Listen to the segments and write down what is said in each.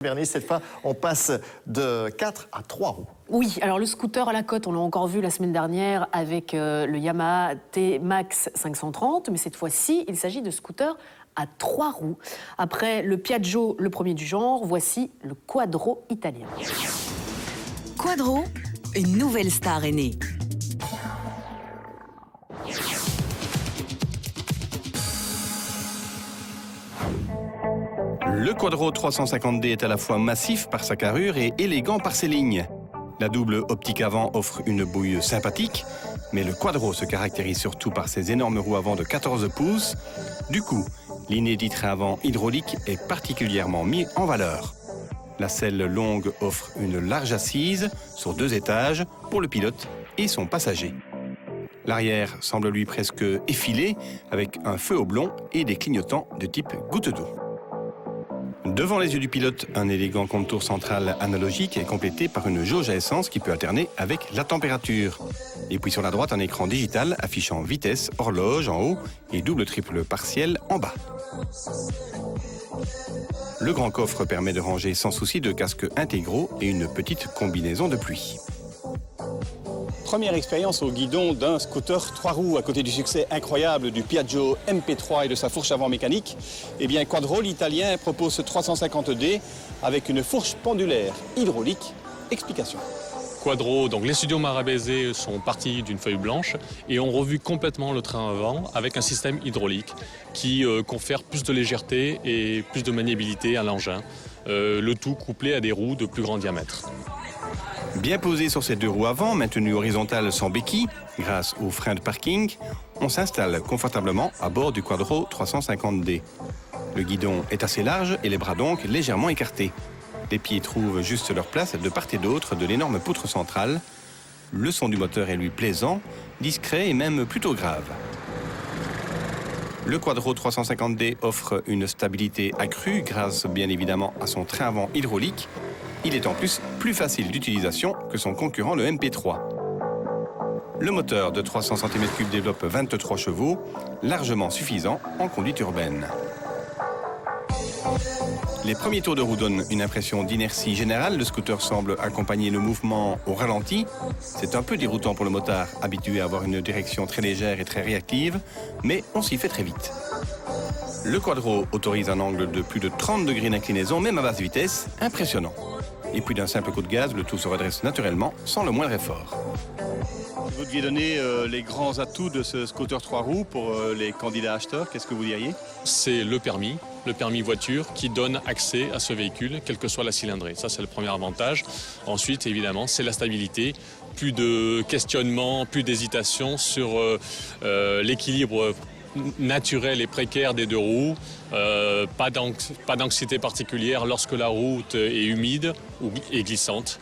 Bernice, cette fois, on passe de 4 à 3 roues. Oui, alors le scooter à la côte, on l'a encore vu la semaine dernière avec le Yamaha T-Max 530, mais cette fois-ci, il s'agit de scooters à 3 roues. Après le Piaggio, le premier du genre, voici le Quadro italien. Quadro, une nouvelle star est née. Le Quadro 350D est à la fois massif par sa carrure et élégant par ses lignes. La double optique avant offre une bouille sympathique, mais le Quadro se caractérise surtout par ses énormes roues avant de 14 pouces. Du coup, l'inédit train avant hydraulique est particulièrement mis en valeur. La selle longue offre une large assise sur 2 étages pour le pilote et son passager. L'arrière semble lui presque effilé avec un feu oblong et des clignotants de type goutte d'eau. Devant les yeux du pilote, un élégant contour central analogique est complété par une jauge à essence qui peut alterner avec la température. Et puis sur la droite, un écran digital affichant vitesse, horloge en haut et double-triple partiel en bas. Le grand coffre permet de ranger sans souci 2 casques intégraux et une petite combinaison de pluie. Première expérience au guidon d'un scooter 3 roues à côté du succès incroyable du Piaggio MP3 et de sa fourche avant mécanique. Eh bien, Quadro, l'italien, propose ce 350D avec une fourche pendulaire hydraulique. Explication. Quadro, donc les studios Marabese sont partis d'une feuille blanche et ont revu complètement le train avant avec un système hydraulique qui confère plus de légèreté et plus de maniabilité à l'engin. Le tout couplé à des roues de plus grand diamètre. Bien posé sur ses 2 roues avant, maintenues horizontales sans béquilles, grâce aux freins de parking, on s'installe confortablement à bord du Quadro 350D. Le guidon est assez large et les bras donc légèrement écartés. Les pieds trouvent juste leur place de part et d'autre de l'énorme poutre centrale. Le son du moteur est lui plaisant, discret et même plutôt grave. Le Quadro 350D offre une stabilité accrue grâce bien évidemment à son train avant hydraulique. Il est en plus facile d'utilisation que son concurrent le MP3. Le moteur de 300 cm3 développe 23 chevaux, largement suffisant en conduite urbaine. Les premiers tours de roue donnent une impression d'inertie générale. Le scooter semble accompagner le mouvement au ralenti. C'est un peu déroutant pour le motard, habitué à avoir une direction très légère et très réactive, mais on s'y fait très vite. Le Quadro autorise un angle de plus de 30 degrés d'inclinaison, même à basse vitesse, impressionnant. Et puis d'un simple coup de gaz, le tout se redresse naturellement, sans le moindre effort. Vous deviez donner les grands atouts de ce scooter 3 roues pour les candidats acheteurs. Qu'est-ce que vous diriez? C'est le permis voiture qui donne accès à ce véhicule, quelle que soit la cylindrée. Ça, c'est le premier avantage. Ensuite, évidemment, c'est la stabilité. Plus de questionnement, plus d'hésitation sur l'équilibre naturel et précaire des 2 roues. Pas d'anxiété particulière lorsque la route est humide ou est glissante.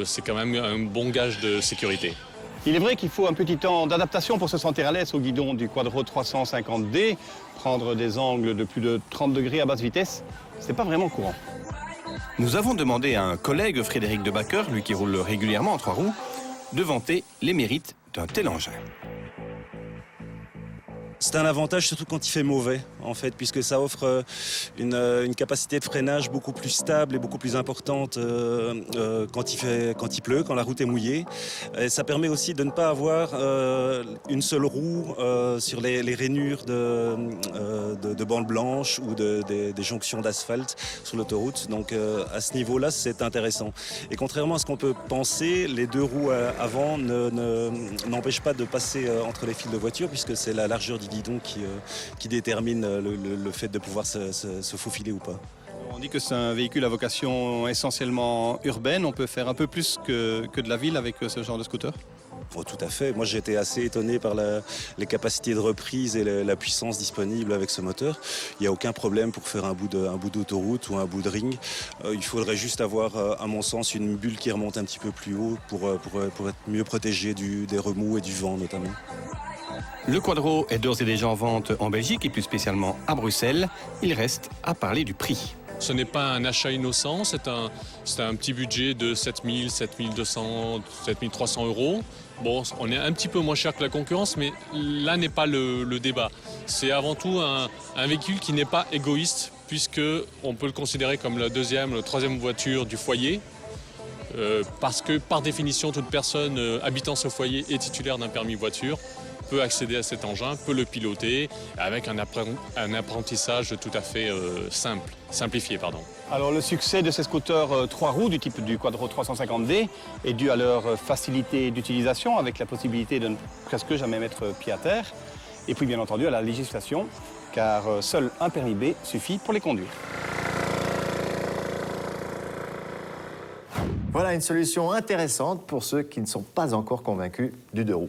C'est quand même un bon gage de sécurité. Il est vrai qu'il faut un petit temps d'adaptation pour se sentir à l'aise au guidon du Quadro 350D. Prendre des angles de plus de 30 degrés à basse vitesse, c'est pas vraiment courant. Nous avons demandé à un collègue, Frédéric Debacker, lui qui roule régulièrement en 3 roues, de vanter les mérites d'un tel engin. C'est un avantage surtout quand il fait mauvais, en fait, puisque ça offre une capacité de freinage beaucoup plus stable et beaucoup plus importante quand il pleut, quand la route est mouillée. Et ça permet aussi de ne pas avoir une seule roue sur les rainures de bandes blanches ou des jonctions d'asphalte sur l'autoroute. Donc à ce niveau-là, c'est intéressant. Et contrairement à ce qu'on peut penser, les 2 roues avant n'empêchent pas de passer entre les fils de voiture, puisque c'est la largeur du guidon qui détermine le fait de pouvoir se faufiler ou pas. On dit que c'est un véhicule à vocation essentiellement urbaine. On peut faire un peu plus que de la ville avec ce genre de scooter? Oh, tout à fait. Moi, j'ai été assez étonné par les capacités de reprise et la puissance disponible avec ce moteur. Il n'y a aucun problème pour faire un bout d'autoroute ou un bout de ring. Il faudrait juste avoir, à mon sens, une bulle qui remonte un petit peu plus haut pour être mieux protégé des remous et du vent notamment. Le Quadro est d'ores et déjà en vente en Belgique et plus spécialement à Bruxelles. Il reste à parler du prix. Ce n'est pas un achat innocent, c'est un petit budget de 7 000, 7 200, 7 300 euros. Bon, on est un petit peu moins cher que la concurrence, mais là n'est pas le débat. C'est avant tout un véhicule qui n'est pas égoïste puisqu'on peut le considérer comme la deuxième, la troisième voiture du foyer, parce que par définition, toute personne habitant ce foyer et titulaire d'un permis voiture peut accéder à cet engin, peut le piloter avec un apprentissage tout à fait simplifié. Alors le succès de ces scooters 3 roues du type du Quadro 350D est dû à leur facilité d'utilisation avec la possibilité de ne presque jamais mettre pied à terre et puis bien entendu à la législation car seul un permis B suffit pour les conduire. Voilà une solution intéressante pour ceux qui ne sont pas encore convaincus du 2 roues.